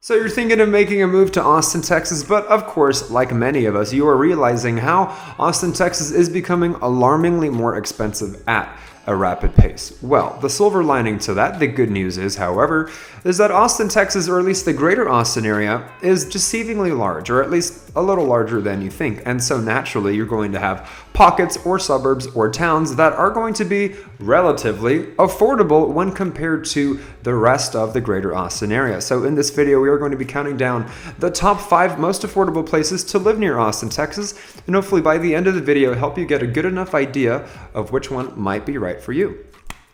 So you're thinking of making a move to Austin, Texas, but of course, like many of us, you are realizing how Austin, Texas is becoming alarmingly more expensive at a rapid pace. Well, the silver lining to that, the good news is, however, is that Austin, Texas, or at least the greater Austin area, is deceivingly large, or at least a little larger than you think. And so naturally, you're going to have pockets or suburbs or towns that are going to be relatively affordable when compared to the rest of the greater Austin area. So in this video, we are going to be counting down the top 5 most affordable places to live near Austin, Texas, and hopefully by the end of the video, help you get a good enough idea of which one might be right for you.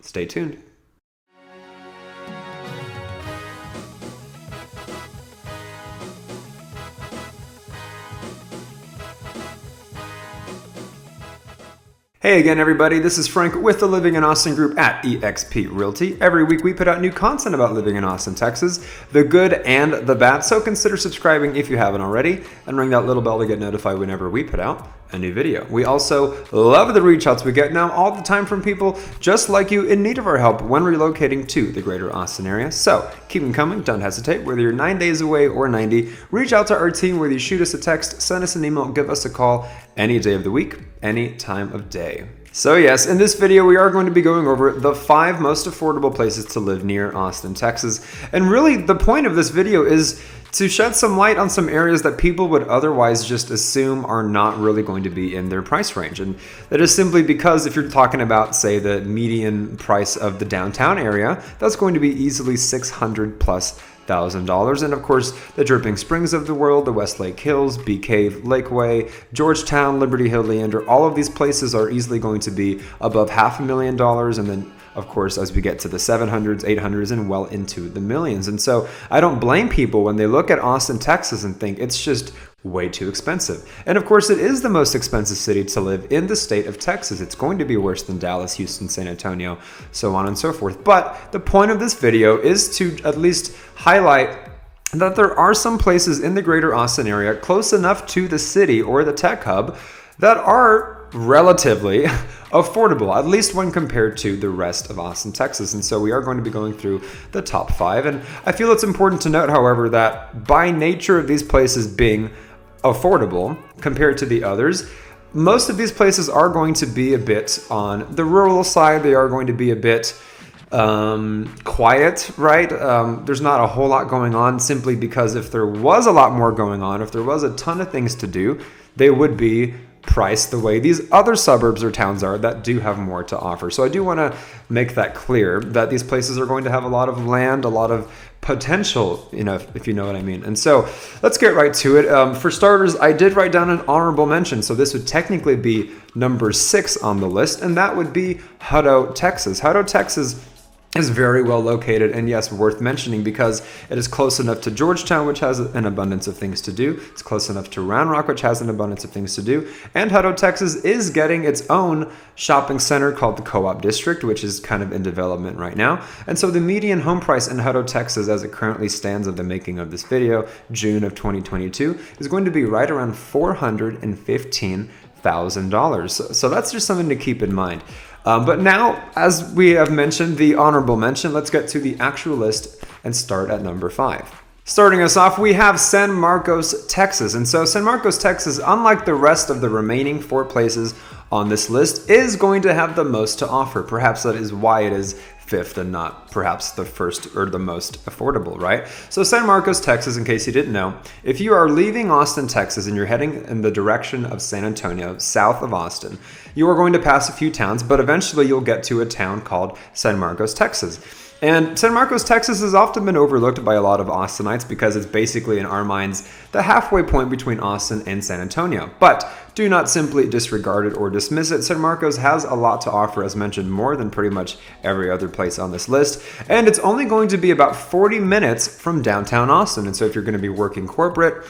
Stay tuned. Hey again, everybody. This is Frank with the Living in Austin group at eXp Realty. Every week we put out new content about living in Austin, Texas, the good and the bad. So consider subscribing if you haven't already and ring that little bell to get notified whenever we put out a new video. We also love the reach outs we get now all the time from people just like you in need of our help when relocating to the greater Austin area. So keep them coming. Don't hesitate. Whether you're 9 days away or 90, reach out to our team, whether you shoot us a text, send us an email, give us a call any day of the week, any time of day. So yes, in this video we are going to be going over the 5 most affordable places to live near Austin, Texas. And really the point of this video is to shed some light on some areas that people would otherwise just assume are not really going to be in their price range. And that is simply because if you're talking about, say, the median price of the downtown area, that's going to be easily $600,000+. And of course, the Dripping Springs of the world, the Westlake Hills, Bee Cave, Lakeway, Georgetown, Liberty Hill, Leander, all of these places are easily going to be above $500,000. And then of course, as we get to the 700s, 800s, and well into the millions. And so I don't blame people when they look at Austin, Texas and think it's just way too expensive. And of course, it is the most expensive city to live in the state of Texas. It's going to be worse than Dallas, Houston, San Antonio, so on and so forth. But the point of this video is to at least highlight that there are some places in the greater Austin area close enough to the city or the tech hub that are relatively affordable, at least when compared to the rest of Austin, Texas. And so we are going to be going through the top 5. And I feel it's important to note, however, that by nature of these places being affordable compared to the others, most of these places are going to be a bit on the rural side. They are going to be a bit quiet, right? There's not a whole lot going on, simply because if there was a lot more going on, if there was a ton of things to do, they would be priced the way these other suburbs or towns are that do have more to offer. So I do want to make that clear that these places are going to have a lot of land, a lot of potential, if you know what I mean. And so let's get right to it. For starters, I did write down an honorable mention. So this would technically be number 6 on the list, and that would be Hutto, Texas. Hutto, Texas is very well located, and yes, worth mentioning because it is close enough to Georgetown, which has an abundance of things to do. It's close enough to Round Rock, which has an abundance of things to do. And Hutto, Texas is getting its own shopping center called the Co-op District, which is kind of in development right now. And so the median home price in Hutto, Texas, as it currently stands at the making of this video, June of 2022, is going to be right around $415,000. So that's just something to keep in mind. But now, as we have mentioned, the honorable mention, let's get to the actual list and start at number 5. Starting us off, we have San Marcos, Texas. And so San Marcos, Texas, unlike the rest of the remaining 4 places on this list, is going to have the most to offer. Perhaps that is why it is 5th and not perhaps the first or the most affordable, right? So San Marcos, Texas, in case you didn't know, if you are leaving Austin, Texas, and you're heading in the direction of San Antonio, south of Austin, you are going to pass a few towns, but eventually you'll get to a town called San Marcos, Texas. And San Marcos, Texas has often been overlooked by a lot of Austinites because it's basically, in our minds, the halfway point between Austin and San Antonio. But do not simply disregard it or dismiss it. San Marcos has a lot to offer, as mentioned, more than pretty much every other place on this list. And it's only going to be about 40 minutes from downtown Austin. And so if you're going to be working corporate,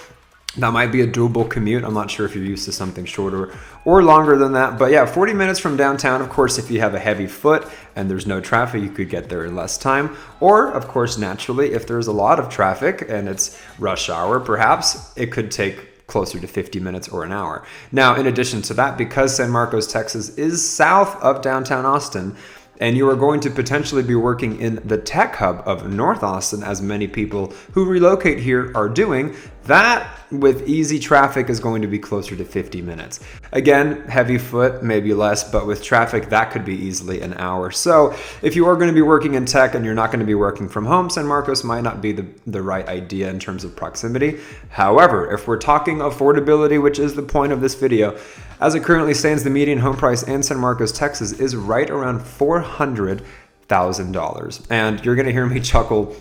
that might be a doable commute. I'm not sure if you're used to something shorter or longer than that. But yeah, 40 minutes from downtown. Of course, if you have a heavy foot and there's no traffic, you could get there in less time. Or, of course, naturally, if there's a lot of traffic and it's rush hour, perhaps it could take closer to 50 minutes or an hour. Now, in addition to that, because San Marcos, Texas is south of downtown Austin, and you are going to potentially be working in the tech hub of North Austin, as many people who relocate here are doing, that with easy traffic is going to be closer to 50 minutes. Again, heavy foot, maybe less, but with traffic, that could be easily an hour. So if you are going to be working in tech and you're not going to be working from home, San Marcos might not be the right idea in terms of proximity. However, if we're talking affordability, which is the point of this video, as it currently stands, the median home price in San Marcos, Texas is right around $400,000. And you're going to hear me chuckle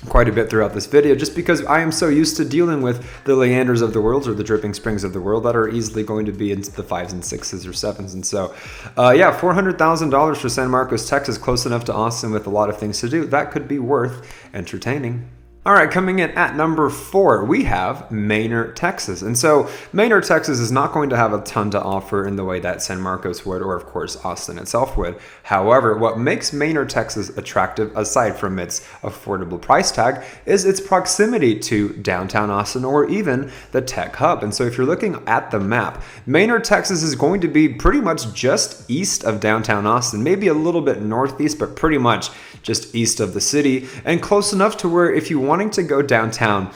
quite a bit throughout this video, just because I am so used to dealing with the Leanders of the world or the Dripping Springs of the world that are easily going to be into the 5s and 6s or 7s. And so, yeah, $400,000 for San Marcos, Texas, close enough to Austin with a lot of things to do. That could be worth entertaining. All right, coming in at number 4, we have Manor, Texas. And so Manor, Texas is not going to have a ton to offer in the way that San Marcos would, or of course Austin itself would. However, what makes Manor, Texas attractive, aside from its affordable price tag, is its proximity to downtown Austin or even the tech hub. And so if you're looking at the map, Manor, Texas is going to be pretty much just east of downtown Austin, maybe a little bit northeast, but pretty much just east of the city, and close enough to where if you wanting to go downtown,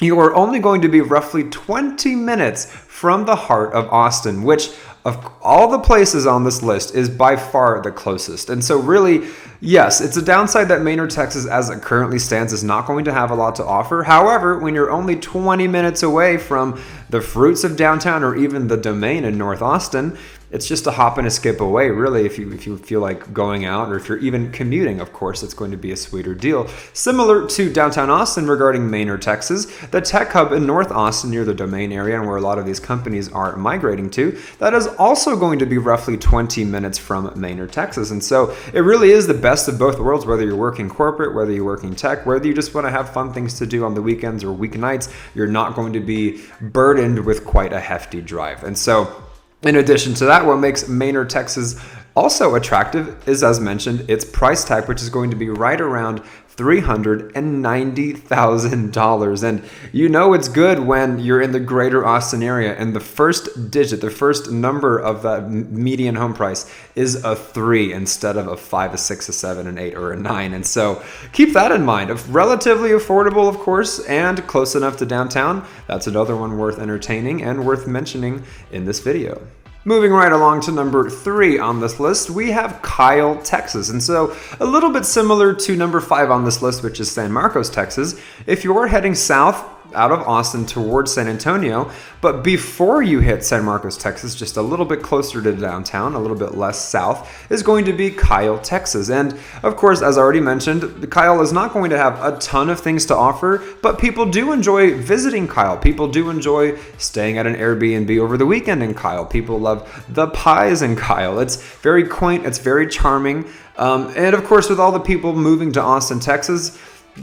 you are only going to be roughly 20 minutes from the heart of Austin, which of all the places on this list is by far the closest. And so really, yes, it's a downside that Manor, Texas, as it currently stands, is not going to have a lot to offer. However, when you're only 20 minutes away from the fruits of downtown or even the Domain in North Austin, it's just a hop and a skip away, really, if you feel like going out, or if you're even commuting, of course, it's going to be a sweeter deal. Similar to downtown Austin regarding Manor, Texas, the tech hub in North Austin near the Domain area and where a lot of these companies are migrating to, that is also going to be roughly 20 minutes from Manor, Texas. And so it really is the best of both worlds, whether you're working corporate, whether you're working tech, whether you just want to have fun things to do on the weekends or weeknights, you're not going to be burdened with quite a hefty drive. And so in addition to that, what makes Manor, Texas also attractive is, as mentioned, its price tag, which is going to be right around $390,000. And you know it's good when you're in the greater Austin area and the first digit, the first number of that median home price is a 3 instead of a 5, a 6, a 7, an 8, or a 9. And so keep that in mind. Relatively affordable, of course, and close enough to downtown. That's another one worth entertaining and worth mentioning in this video. Moving right along to number 3 on this list, we have Kyle, Texas. And so a little bit similar to number 5 on this list, which is San Marcos, Texas. If you're heading south out of Austin towards San Antonio, but before you hit San Marcos, Texas, just a little bit closer to downtown, a little bit less south, is going to be Kyle, Texas. And of course, as I already mentioned, Kyle is not going to have a ton of things to offer, but people do enjoy visiting Kyle. People do enjoy staying at an Airbnb over the weekend in Kyle. People love the pies in Kyle. It's very quaint, it's very charming. And of course, with all the people moving to Austin, Texas,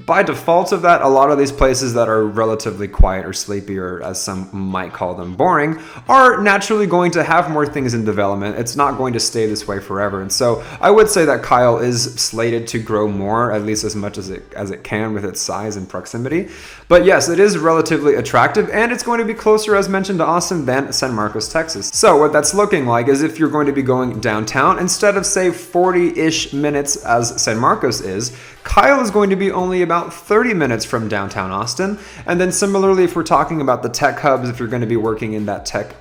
by default of that, a lot of these places that are relatively quiet or sleepy, or as some might call them, boring, are naturally going to have more things in development. It's not going to stay this way forever. And so I would say that Kyle is slated to grow more, at least as much as it can with its size and proximity. But yes, it is relatively attractive, and it's going to be closer, as mentioned, to Austin than San Marcos, Texas. So what that's looking like is if you're going to be going downtown, instead of say 40-ish minutes as San Marcos is, Kyle is going to be only about 30 minutes from downtown Austin. And then similarly, if we're talking about the tech hubs, if you're going to be working in that tech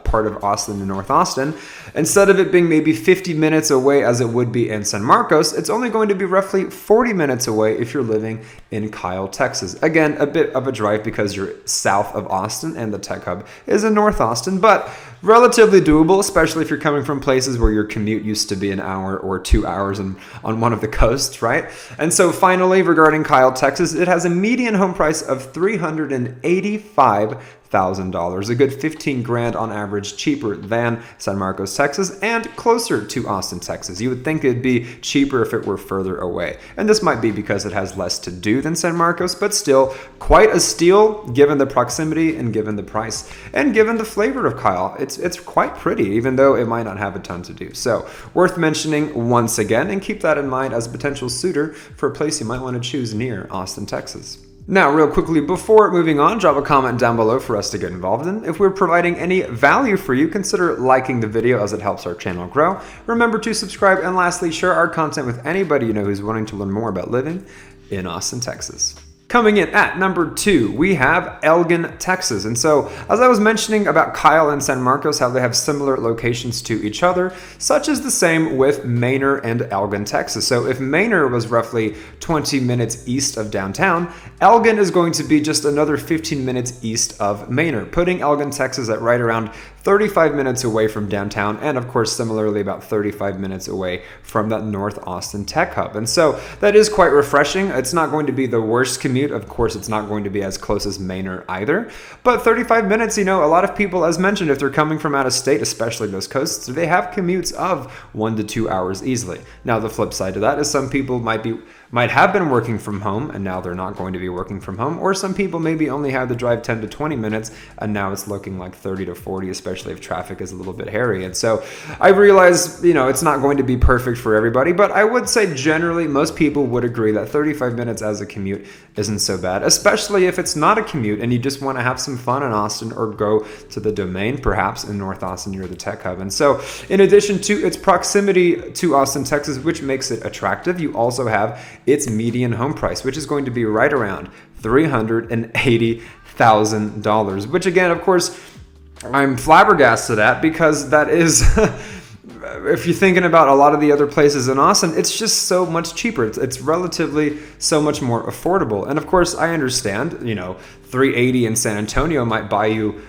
part of Austin and North Austin, instead of it being maybe 50 minutes away as it would be in San Marcos, it's only going to be roughly 40 minutes away if you're living in Kyle, Texas. Again, a bit of a drive because you're south of Austin and the tech hub is in North Austin, but relatively doable, especially if you're coming from places where your commute used to be an hour or 2 hours on one of the coasts, right? And so finally, regarding Kyle, Texas, it has a median home price of $385,000, a good 15 grand on average cheaper than San Marcos, Texas, and closer to Austin, Texas. You would think it'd be cheaper if it were further away. And this might be because it has less to do than San Marcos, but still quite a steal given the proximity and given the price and given the flavor of Kyle. It's quite pretty, even though it might not have a ton to do. So worth mentioning once again, and keep that in mind as a potential suitor for a place you might want to choose near Austin, Texas. Now, real quickly, before moving on, drop a comment down below for us to get involved in. If we're providing any value for you, consider liking the video as it helps our channel grow. Remember to subscribe, and lastly, share our content with anybody you know who's wanting to learn more about living in Austin, Texas. Coming in at number 2, we have Elgin, Texas. And so, as I was mentioning about Kyle and San Marcos, how they have similar locations to each other, such is the same with Manor and Elgin, Texas. So if Manor was roughly 20 minutes east of downtown, Elgin is going to be just another 15 minutes east of Manor, putting Elgin, Texas at right around 35 minutes away from downtown, and of course similarly about 35 minutes away from that North Austin tech hub. And so that is quite refreshing. It's not going to be the worst commute. Of course, it's not going to be as close as Manor either, but 35 minutes, you know, a lot of people, as mentioned, if they're coming from out of state, especially those coasts, they have commutes of 1 to 2 hours easily. Now, the flip side to that is some people might have been working from home and now they're not going to be working from home, or some people maybe only had to drive 10 to 20 minutes and now it's looking like 30 to 40, especially if traffic is a little bit hairy. And so I realize, you know, it's not going to be perfect for everybody, but I would say generally most people would agree that 35 minutes as a commute isn't so bad, especially if it's not a commute and you just want to have some fun in Austin or go to the Domain, perhaps in North Austin near the tech hub. And so in addition to its proximity to Austin, Texas, which makes it attractive, you also have its median home price, which is going to be right around $380,000, which again, of course, I'm flabbergasted at, because that is, if you're thinking about a lot of the other places in Austin, it's just so much cheaper. It's relatively so much more affordable. And of course, I understand, you know, 380 in San Antonio might buy you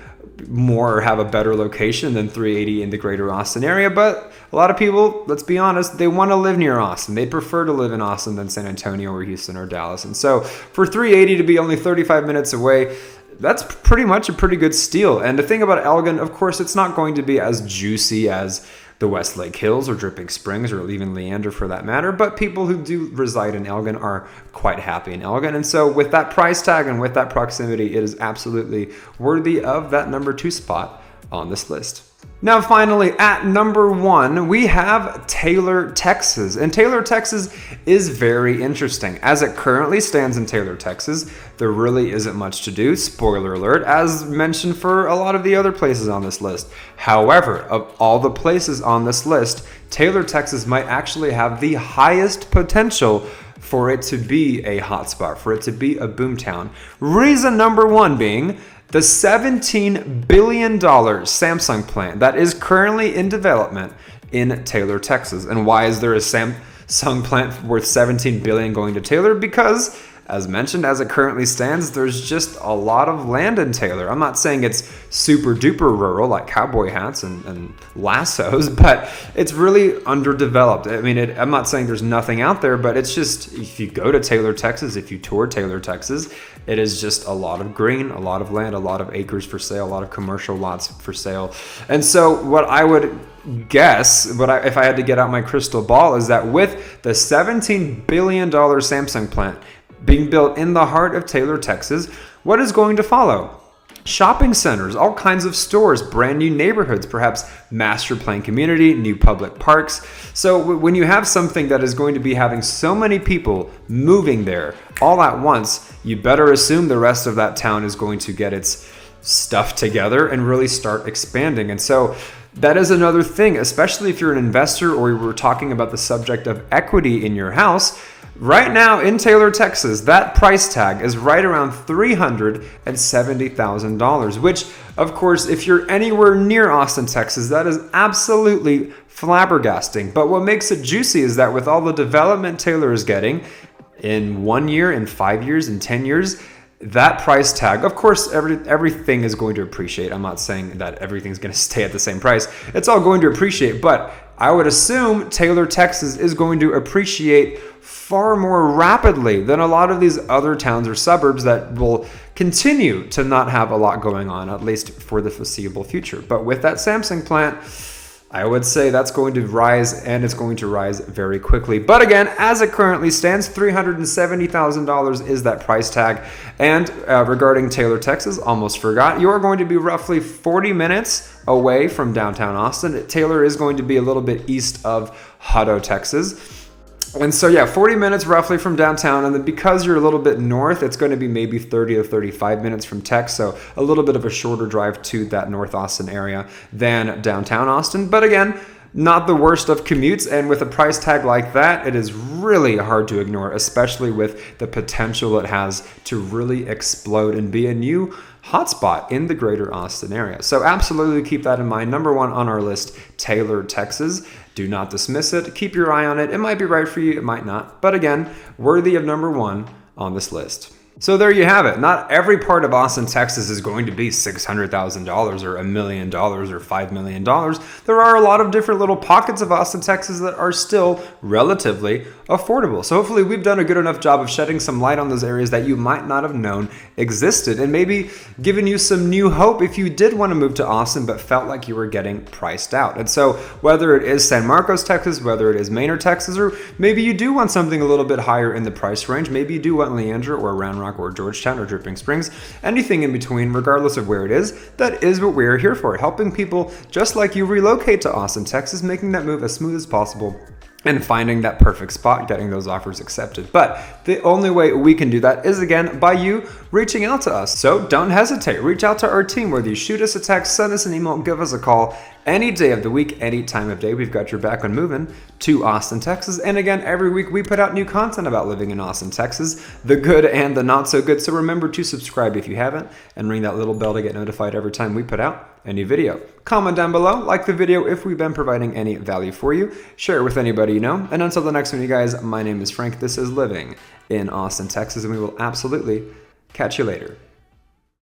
more or have a better location than 380 in the greater Austin area, but a lot of people, let's be honest, they want to live near Austin. They prefer to live in Austin than San Antonio or Houston or Dallas. And so for 380 to be only 35 minutes away, that's pretty much a pretty good steal. And the thing about Elgin, of course, it's not going to be as juicy as the Westlake Hills or Dripping Springs or even Leander for that matter, but people who do reside in Elgin are quite happy in Elgin. And so with that price tag and with that proximity, it is absolutely worthy of that number 2 spot on this list. Now, finally, at number 1, we have Taylor, Texas. And Taylor, Texas is very interesting. As it currently stands in Taylor, Texas, there really isn't much to do, spoiler alert, as mentioned for a lot of the other places on this list. However, of all the places on this list, Taylor, Texas might actually have the highest potential for it to be a hotspot, for it to be a boomtown. Reason number 1 being the $17 billion Samsung plant that is currently in development in Taylor, Texas. And why is there a Samsung plant worth $17 billion going to Taylor? Because, as mentioned, as it currently stands, there's just a lot of land in Taylor. I'm not saying it's super duper rural like cowboy hats and lassos, but it's really underdeveloped. I mean, I'm not saying there's nothing out there, but it's just, if you go to Taylor, Texas, if you tour Taylor, Texas, it is just a lot of green, a lot of land, a lot of acres for sale, a lot of commercial lots for sale. And so what I would guess, if I had to get out my crystal ball, is that with the $17 billion Samsung plant being built in the heart of Taylor, Texas, what is going to follow? Shopping centers, all kinds of stores, brand new neighborhoods, perhaps master plan community, new public parks. So when you have something that is going to be having so many people moving there all at once, you better assume the rest of that town is going to get its stuff together and really start expanding. And so that is another thing, especially if you're an investor or we're talking about the subject of equity in your house. Right now in Taylor, Texas, that price tag is right around $370,000, which, of course, if you're anywhere near Austin, Texas, that is absolutely flabbergasting. But what makes it juicy is that with all the development Taylor is getting in 1 year, in 5 years, in 10 years, that price tag, of course, everything is going to appreciate. I'm not saying that everything's going to stay at the same price. It's all going to appreciate, but I would assume Taylor, Texas is going to appreciate far more rapidly than a lot of these other towns or suburbs that will continue to not have a lot going on, at least for the foreseeable future. But with that Samsung plant, I would say that's going to rise, and it's going to rise very quickly. But again, as it currently stands, $370,000 is that price tag. And regarding Taylor, Texas, almost forgot, you are going to be roughly 40 minutes away from downtown Austin. Taylor is going to be a little bit east of Hutto, Texas. And so yeah, 40 minutes roughly from downtown, and then because you're a little bit north, it's going to be maybe 30 to 35 minutes from Tech, so a little bit of a shorter drive to that North Austin area than downtown Austin. But again, not the worst of commutes, and with a price tag like that, it is really hard to ignore, especially with the potential it has to really explode and be a new hotspot in the greater Austin area. So absolutely keep that in mind. Number one on our list, Taylor, Texas. Do not dismiss it. Keep your eye on it. It might be right for you, it might not. But again, worthy of number one on this list. So there you have it. Not every part of Austin, Texas is going to be $600,000 or $1 million or $5 million. There are a lot of different little pockets of Austin, Texas that are still relatively affordable. So hopefully we've done a good enough job of shedding some light on those areas that you might not have known existed, and maybe giving you some new hope if you did want to move to Austin but felt like you were getting priced out. And so whether it is San Marcos, Texas, whether it is Maynard, Texas, or maybe you do want something a little bit higher in the price range, maybe you do want Leandra or Round Rock or Georgetown or Dripping Springs, anything in between, regardless of where it is, that is what we're here for, helping people just like you relocate to Austin, Texas, making that move as smooth as possible and finding that perfect spot, getting those offers accepted. But the only way we can do that is, again, by you reaching out to us. So don't hesitate. Reach out to our team, whether you shoot us a text, send us an email, give us a call, any day of the week, any time of day. We've got your back when moving to Austin, Texas. And again, every week we put out new content about living in Austin, Texas, the good and the not so good. So remember to subscribe if you haven't, and ring that little bell to get notified every time we put out a new video. Comment down below, like the video if we've been providing any value for you, share it with anybody you know, and until the next one, you guys, my name is Frank, this is Living in Austin, Texas, and we will absolutely catch you later.